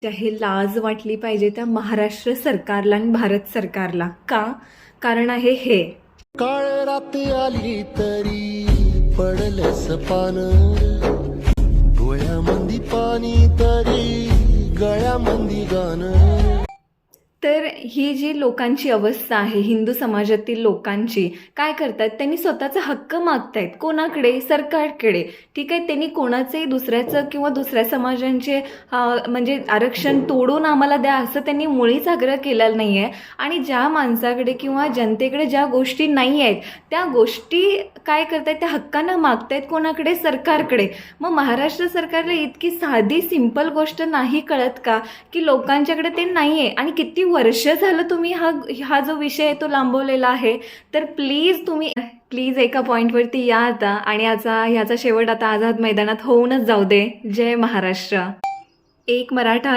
हे लाज वाटली पाहिजे त्या महाराष्ट्र सरकारला आणि भारत सरकारला. का? कारण आहे हे. काळ राती आली तरी पडलंस पान, डोळ्यामंदी पाणी तरी गळ्यामंदी गाणं. तर ही जी लोकांची अवस्था आहे, हिंदू समाजातील लोकांची, काय करतात त्यांनी स्वतःचा हक्क मागतायत कोणाकडे? सरकारकडे. ठीक आहे, त्यांनी कोणाचंही दुसऱ्याचं किंवा दुसऱ्या समाजांचे म्हणजे आरक्षण तोडून आम्हाला द्या असं त्यांनी मुळीच आग्रह केलेला नाही आहे. आणि ज्या माणसाकडे किंवा जनतेकडे ज्या गोष्टी नाही आहेत त्या गोष्टी काय करतायत, त्या हक्कांना मागतायत कोणाकडे? सरकारकडे. मग महाराष्ट्र सरकारला इतकी साधी सिंपल गोष्ट नाही कळत का की लोकांच्याकडे ते नाही आहे आणि किती वर्ष झालं तुम्ही हा जो विषय आहे तो लांबवलेला आहे. तर प्लीज एका पॉईंटवरती या आता आणि ह्याचा शेवट आता आझाद मैदानात होऊनच जाऊ दे. जय महाराष्ट्र. एक मराठा